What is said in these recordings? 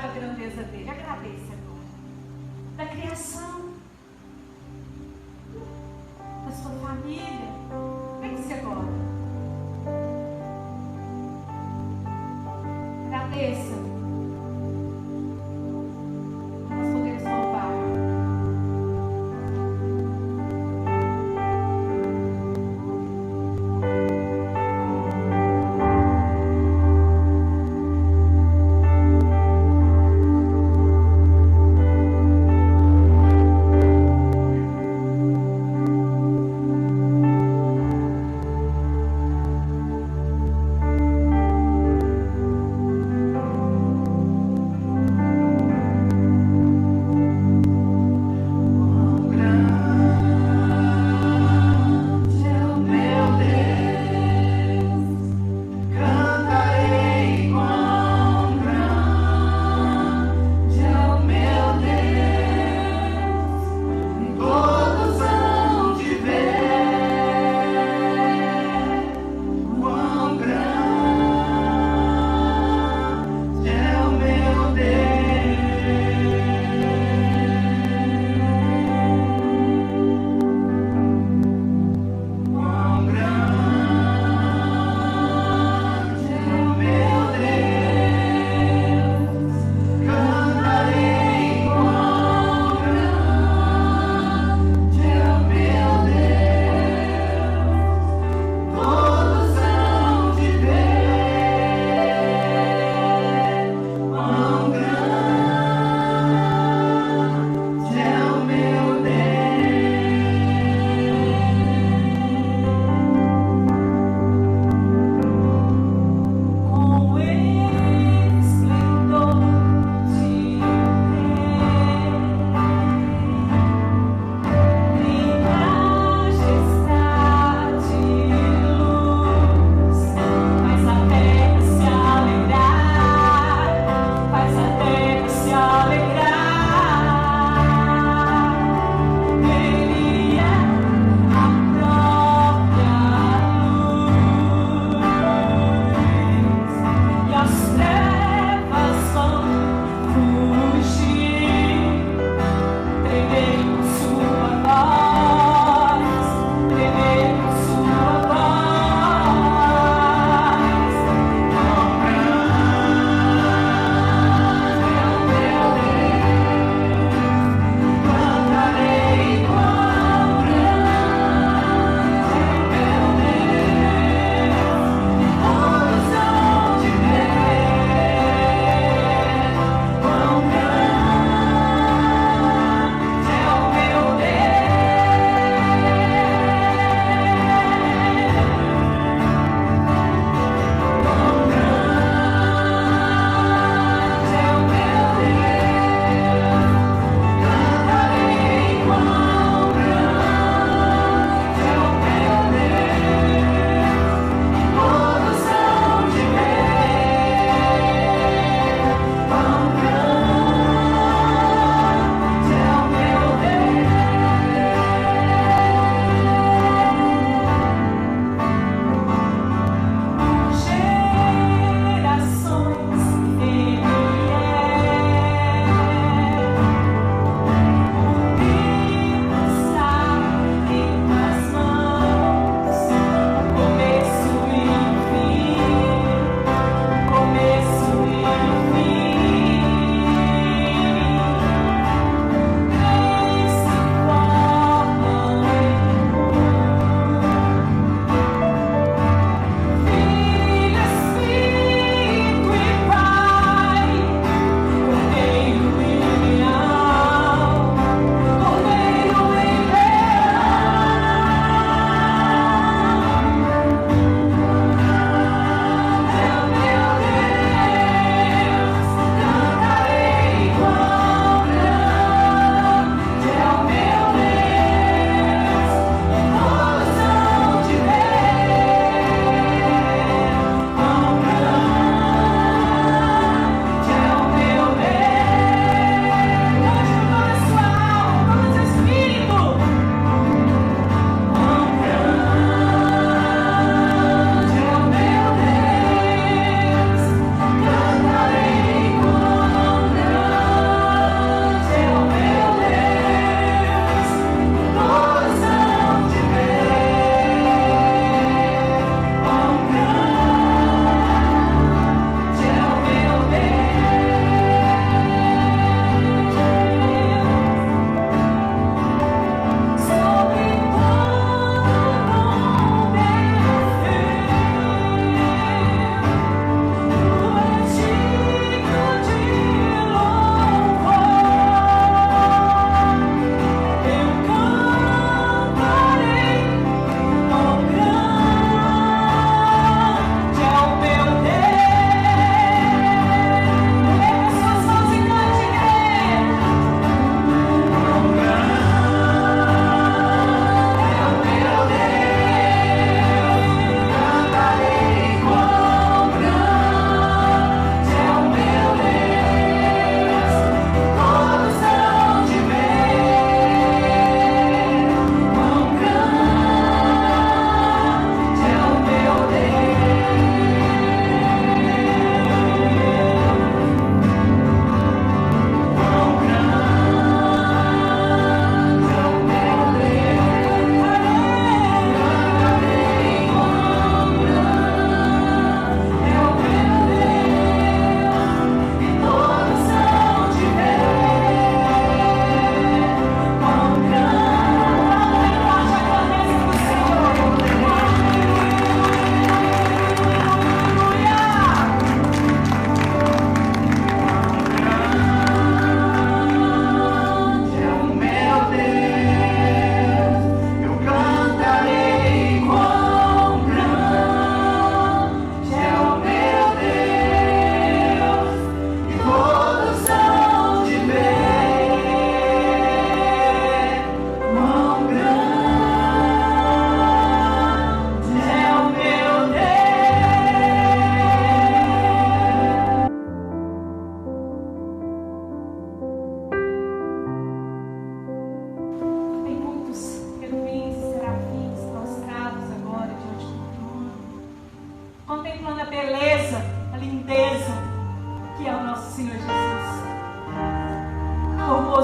a grandeza dele. Agradeça agora. Da criação, da sua família. Pense agora. Agradeça. Nós podemos louvar.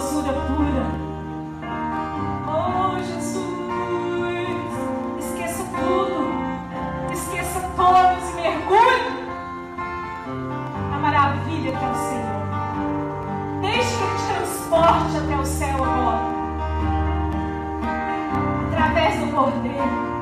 formosura pura. Oh, Jesus, esqueça tudo, esqueça todos e mergulhe na maravilha que é o Senhor. Deixe que Ele te transporte até o céu agora, através do Cordeiro.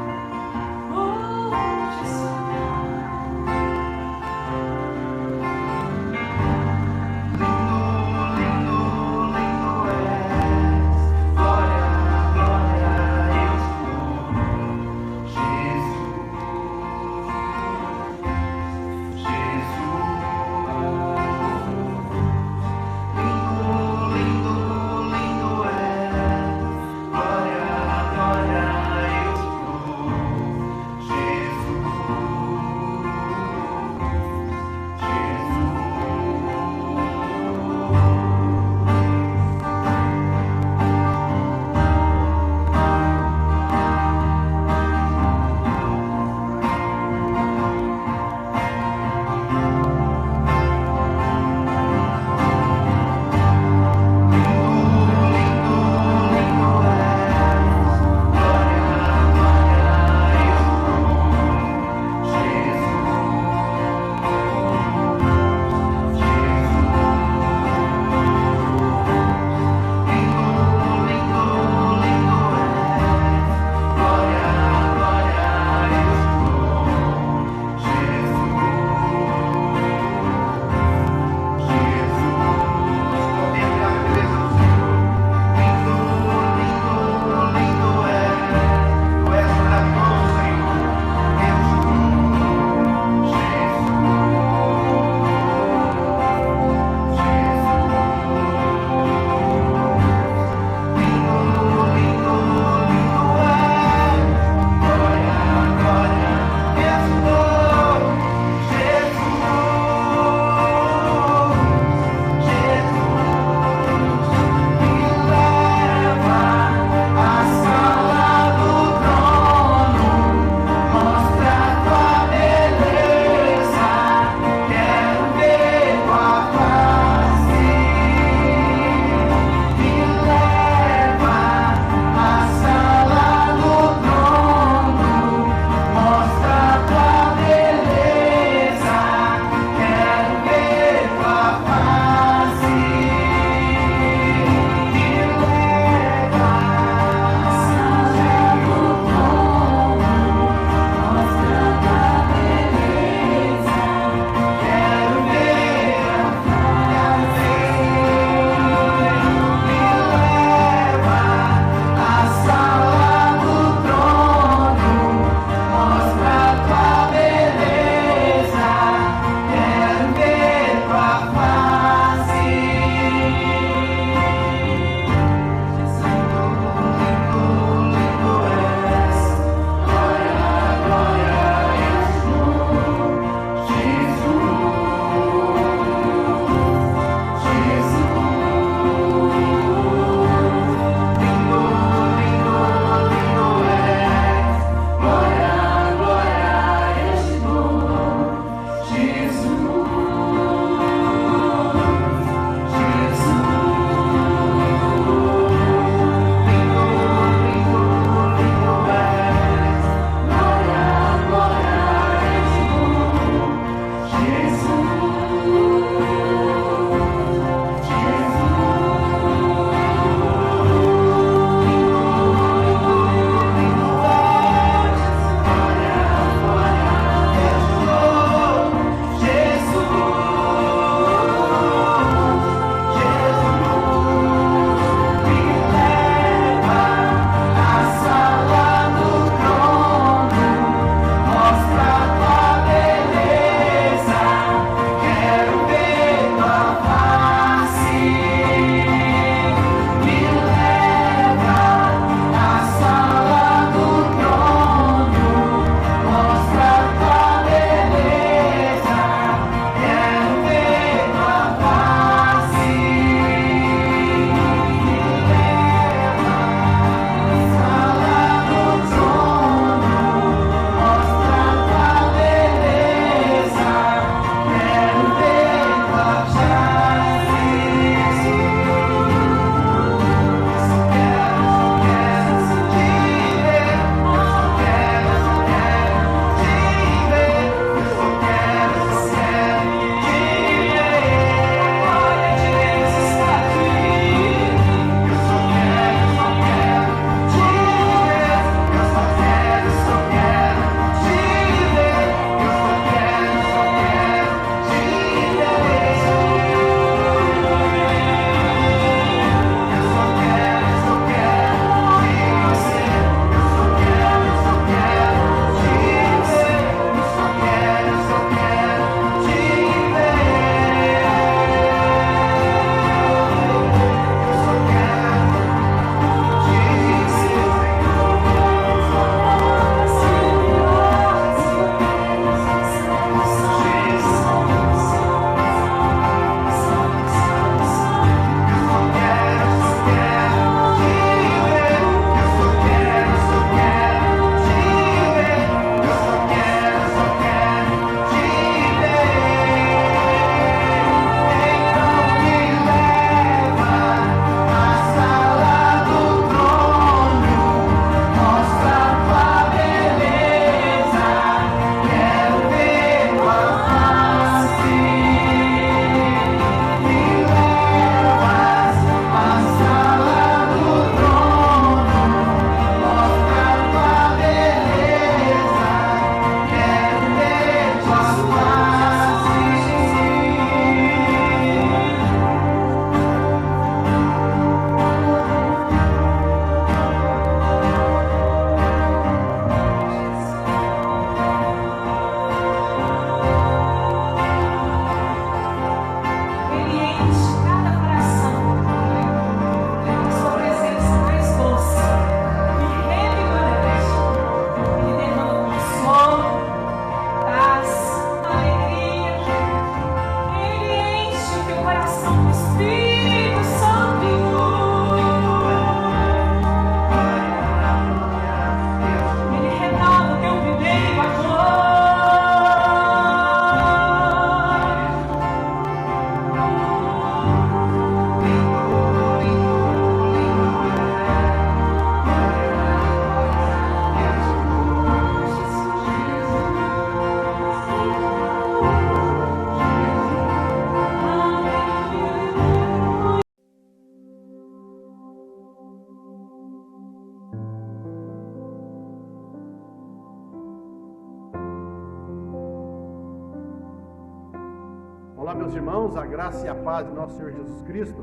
meus irmãos, a graça e a paz de nosso Senhor Jesus Cristo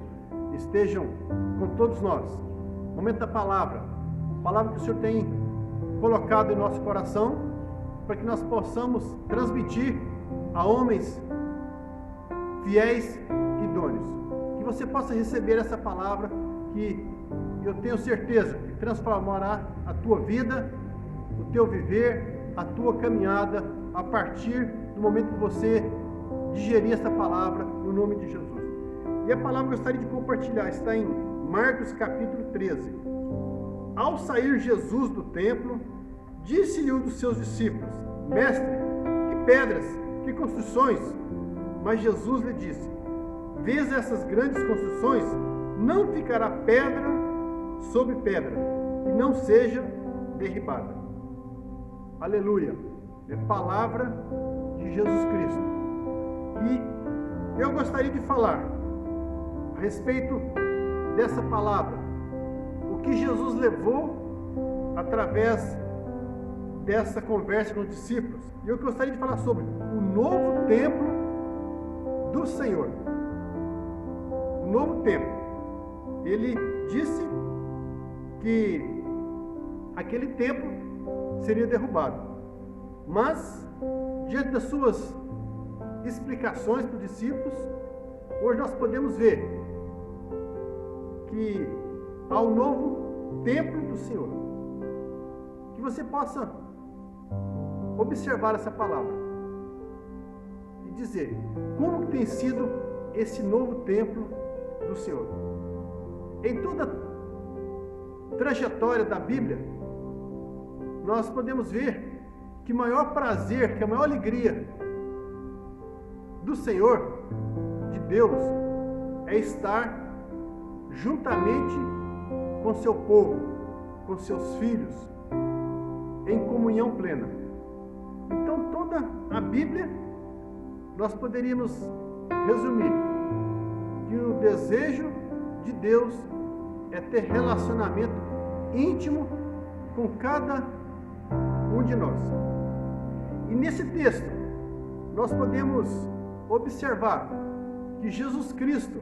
estejam com todos nós. Momento da palavra que o Senhor tem colocado em nosso coração, para que nós possamos transmitir a homens fiéis e idôneos. Que você possa receber essa palavra que eu tenho certeza que transformará a tua vida, o teu viver, a tua caminhada, a partir do momento que você digerir essa palavra, no nome de Jesus. E a palavra que eu gostaria de compartilhar está em Marcos capítulo 13. Ao sair Jesus do templo, disse-lhe um dos seus discípulos: Mestre, que pedras, que construções? Mas Jesus lhe disse: Vês essas grandes construções? Não ficará pedra sobre pedra, e não seja derribada. Aleluia! É palavra de Jesus Cristo. E eu gostaria de falar a respeito dessa palavra, o que Jesus levou através dessa conversa com os discípulos. E eu gostaria de falar sobre o novo templo do Senhor. O novo templo. Ele disse que aquele templo seria derrubado. Mas, diante das suas explicações para os discípulos, hoje nós podemos ver que há um novo templo do Senhor. Que você possa observar essa palavra e dizer como tem sido esse novo templo do Senhor. Em toda a trajetória da Bíblia, nós podemos ver que o maior prazer, que a maior alegria do Senhor, de Deus, é estar juntamente com seu povo, com seus filhos, em comunhão plena. Então, toda a Bíblia, nós poderíamos resumir que o desejo de Deus é ter relacionamento íntimo com cada um de nós. E nesse texto, nós podemos observar que Jesus Cristo,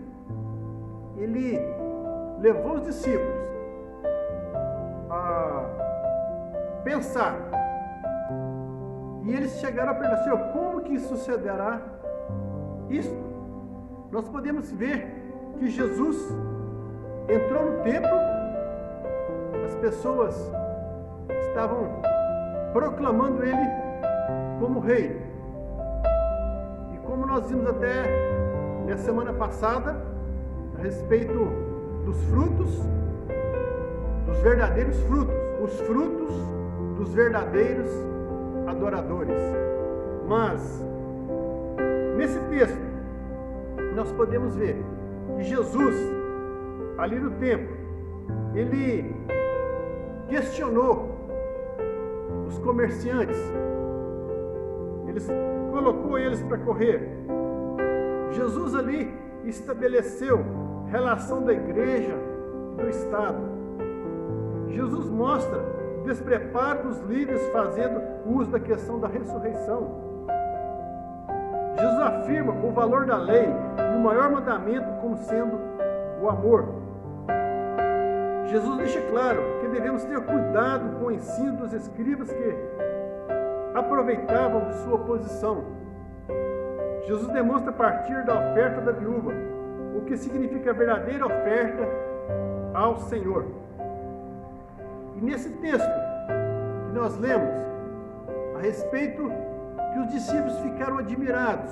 ele levou os discípulos a pensar, e eles chegaram a perguntar: Senhor, como que sucederá isso? Nós podemos ver que Jesus entrou no templo, as pessoas estavam proclamando ele como rei. E como nós vimos até na semana passada, a respeito dos frutos, dos verdadeiros frutos, os frutos dos verdadeiros adoradores. Mas, nesse texto, nós podemos ver que Jesus, ali no templo, ele questionou os comerciantes, colocou eles para correr. Jesus ali estabeleceu relação da igreja e do Estado. Jesus mostra o despreparo dos líderes fazendo uso da questão da ressurreição. Jesus afirma o valor da lei e o maior mandamento como sendo o amor. Jesus deixa claro que devemos ter cuidado com o ensino dos escribas que aproveitavam de sua posição. Jesus demonstra a partir da oferta da viúva o que significa a verdadeira oferta ao Senhor. E nesse texto que nós lemos a respeito que os discípulos ficaram admirados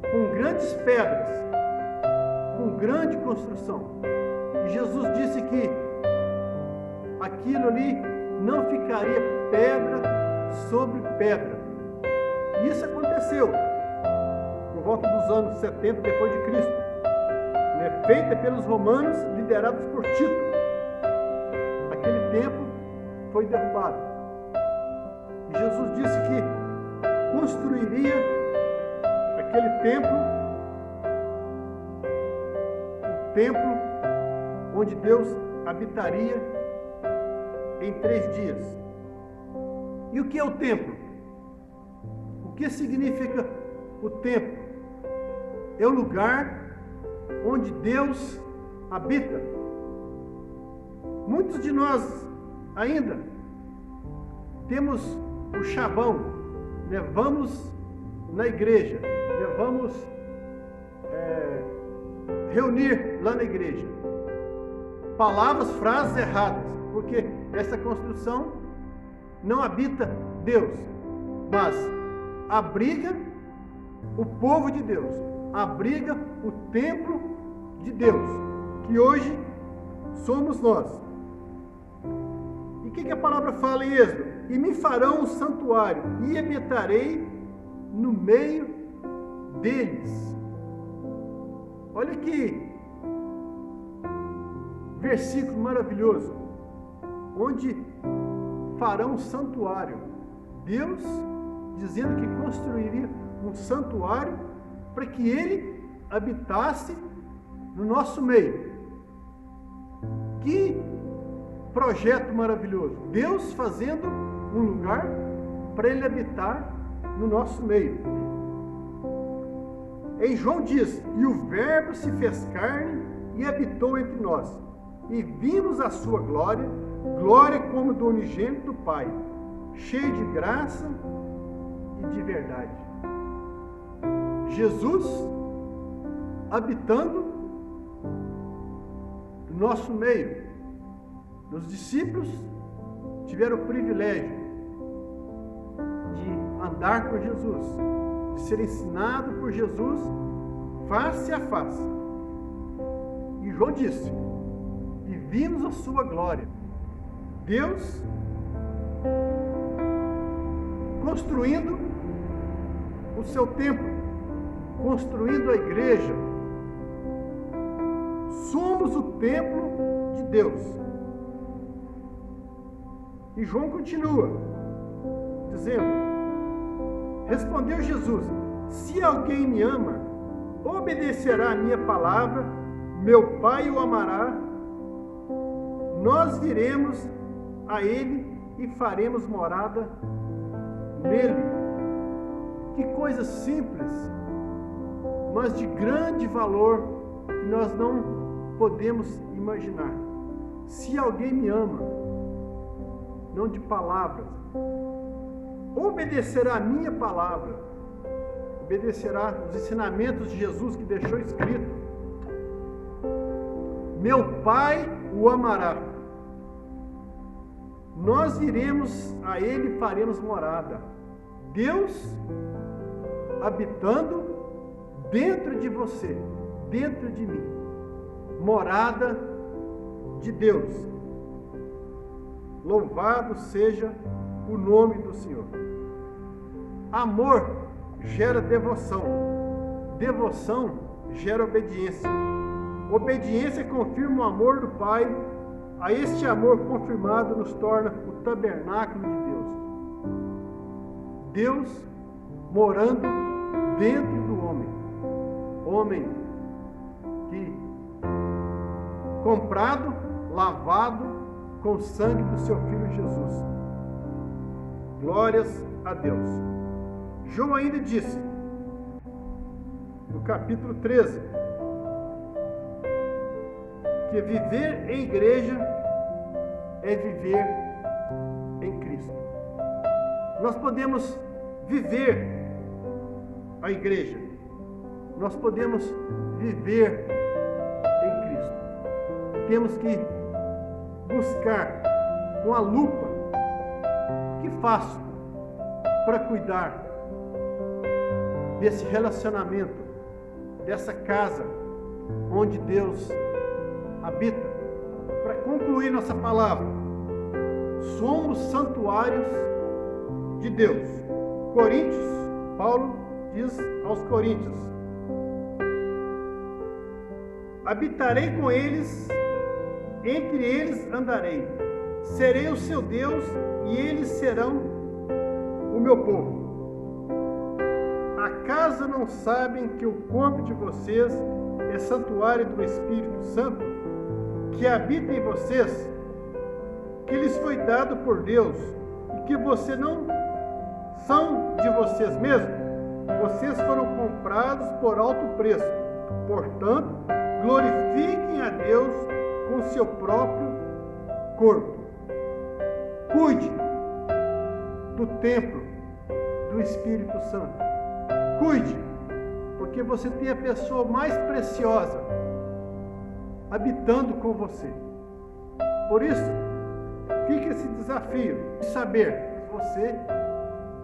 com grandes pedras, com grande construção. E Jesus disse que aquilo ali não ficaria pedra sobre pedra. E isso aconteceu por volta dos anos 70 depois de Cristo, feita pelos romanos, liderados por Tito. Aquele templo foi derrubado. E Jesus disse que construiria aquele templo, o templo onde Deus habitaria em 3 dias. E o que é o templo? O que significa o templo? é o lugar onde Deus habita. Muitos de nós ainda temos o chavão, né? Vamos na igreja, né? Vamos reunir lá na igreja. Palavras, frases erradas, porque essa construção não habita Deus, mas abriga o povo de Deus, abriga o templo de Deus, que hoje somos nós. E o que a palavra fala em Êxodo? E me farão um santuário, e habitarei no meio deles. Olha que versículo maravilhoso, onde farão um santuário. Deus dizendo que construiria um santuário para que Ele habitasse no nosso meio. Que projeto maravilhoso! Deus fazendo um lugar para Ele habitar no nosso meio. Em João diz: e o Verbo se fez carne e habitou entre nós, e vimos a sua glória, glória como do unigênito do Pai, cheio de graça e de verdade. Jesus habitando no nosso meio. Os discípulos tiveram o privilégio de andar com Jesus, de ser ensinado por Jesus face a face. E João disse: e vimos a sua glória. Deus construindo o seu templo, construindo a igreja. Somos o templo de Deus. E João continua dizendo: respondeu Jesus: se alguém me ama, obedecerá a minha palavra, meu Pai o amará, nós viremos a ele e faremos morada nele. Que coisa simples, mas de grande valor, que nós não podemos imaginar. Se alguém me ama, não de palavras, obedecerá a minha palavra, obedecerá os ensinamentos de Jesus que deixou escrito, meu Pai o amará, nós iremos a Ele e faremos morada. Deus habitando dentro de você, dentro de mim, morada de Deus. Louvado seja o nome do Senhor. Amor gera devoção, devoção gera obediência, obediência confirma o amor do Pai. A este amor confirmado nos torna o tabernáculo de Deus. Deus morando dentro do homem. Homem que comprado, lavado com o sangue do seu Filho Jesus. Glórias a Deus. João ainda disse, no capítulo 13, que viver em igreja é viver em Cristo. Nós podemos viver a igreja, nós podemos viver em Cristo. Temos que buscar com a lupa o que faço para cuidar desse relacionamento, dessa casa onde Deus habita. Para concluir nossa palavra, somos santuários de Deus. Coríntios, Paulo diz aos Coríntios: habitarei com eles, entre eles andarei, serei o seu Deus e eles serão o meu povo. Acaso não sabem que o corpo de vocês é santuário do Espírito Santo, que habita em vocês, que lhes foi dado por Deus, e que vocês não são de vocês mesmos? Vocês foram comprados por alto preço. Portanto, glorifiquem a Deus com seu próprio corpo. Cuide do templo do Espírito Santo. Cuide, porque você tem a pessoa mais preciosa habitando com você. Por isso, fica esse desafio de saber que você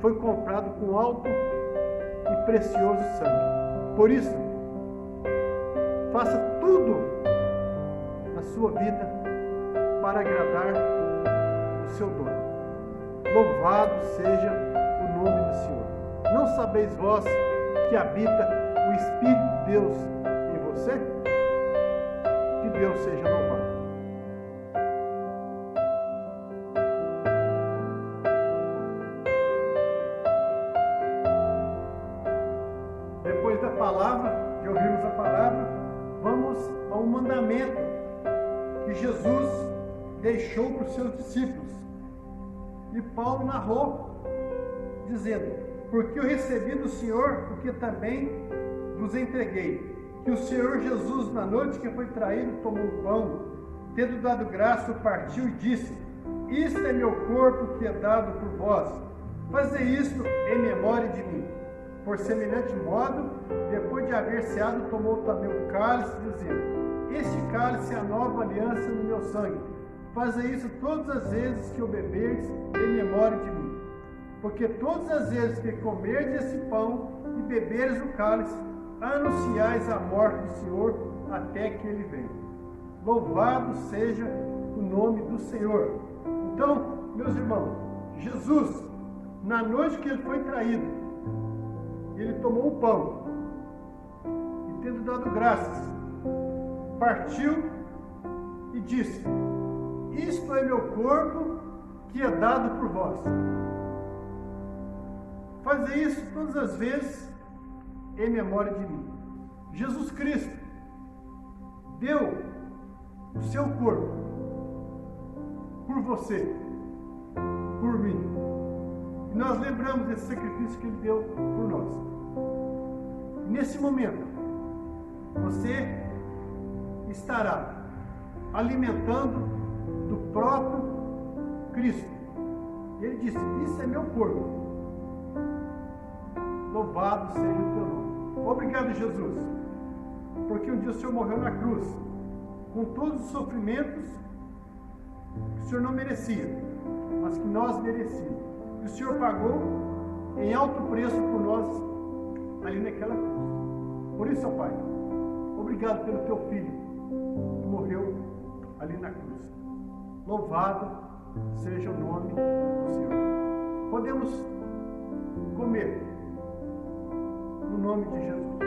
foi comprado com alto e precioso sangue. Por isso, faça tudo na sua vida para agradar o seu dono. Louvado seja o nome do Senhor. Não sabeis vós que habita o Espírito de Deus em você? Que Deus seja louvado. Depois da palavra, de ouvirmos a palavra, vamos a um mandamento que Jesus deixou para os seus discípulos. E Paulo narrou, dizendo: porque eu recebi do Senhor o que também vos entreguei, que o Senhor Jesus, na noite que foi traído, tomou o pão, tendo dado graça, o partiu e disse: isto é meu corpo que é dado por vós, fazei isto em memória de mim. Por semelhante modo, depois de haver ceado, tomou também o cálice, dizendo: este cálice é a nova aliança no meu sangue. Fazei isso todas as vezes que o beberdes em memória de mim. Porque todas as vezes que comerdes esse pão e beberes o cálice, anunciais a morte do Senhor até que ele venha. Louvado seja o nome do Senhor. Então, meus irmãos, Jesus, na noite que ele foi traído, ele tomou o pão e, tendo dado graças, partiu e disse: isto é meu corpo que é dado por vós. Fazei isso todas as vezes em memória de mim. Jesus Cristo deu o seu corpo por você, por mim. E nós lembramos desse sacrifício que ele deu por nós. Nesse momento, você estará alimentando do próprio Cristo. Ele disse: isso é meu corpo. Louvado seja o teu nome. Obrigado, Jesus, porque um dia o Senhor morreu na cruz, com todos os sofrimentos que o Senhor não merecia, mas que nós merecíamos. E o Senhor pagou em alto preço por nós ali naquela cruz. Por isso, ó Pai, obrigado pelo teu Filho que morreu ali na cruz. Louvado seja o nome do Senhor. Podemos comer no nome de Jesus.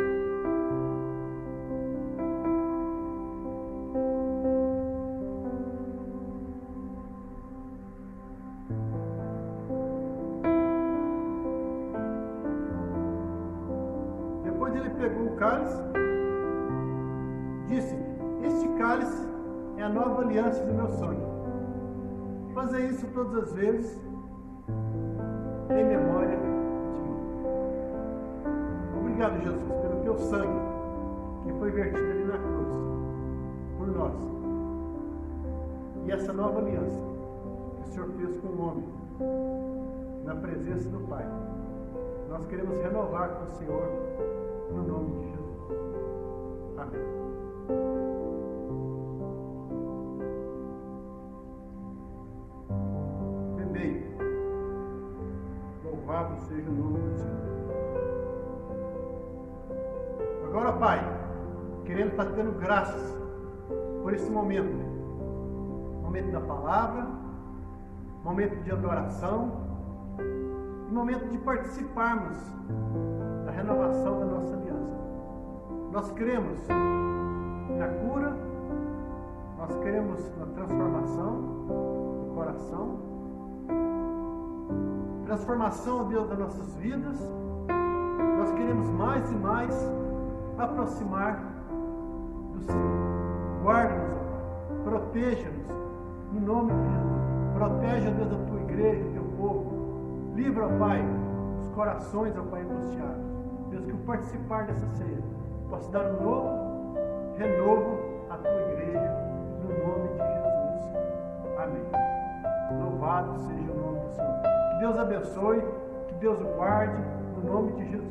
Depois ele pegou o cálice, disse: este cálice é a nova aliança do meu sangue. Fazer isso todas as vezes em memória de mim. Obrigado, Jesus, pelo teu sangue que foi vertido ali na cruz por nós. E essa nova aliança que o Senhor fez com o homem na presença do Pai. Nós queremos renovar com o Senhor no nome de Jesus. Amém. Louvado seja o nome do Senhor. Agora, Pai, querendo estar dando graças por esse momento da palavra, momento de adoração, momento de participarmos da renovação da nossa aliança. Nós cremos na cura, nós cremos na transformação do coração, transformação, ó Deus, das nossas vidas. Nós queremos mais e mais aproximar do Senhor. Guarda-nos, ó Pai, proteja-nos no nome de Jesus. Proteja, ó Deus, a tua igreja, o teu povo. Livra, ó Pai, os corações, ó Pai, angustiados. Deus, que o participar dessa ceia possa dar um novo renovo à tua igreja, no nome de Jesus. Amém. Louvado seja o nome do Senhor. Que Deus abençoe, que Deus o guarde, no nome de Jesus.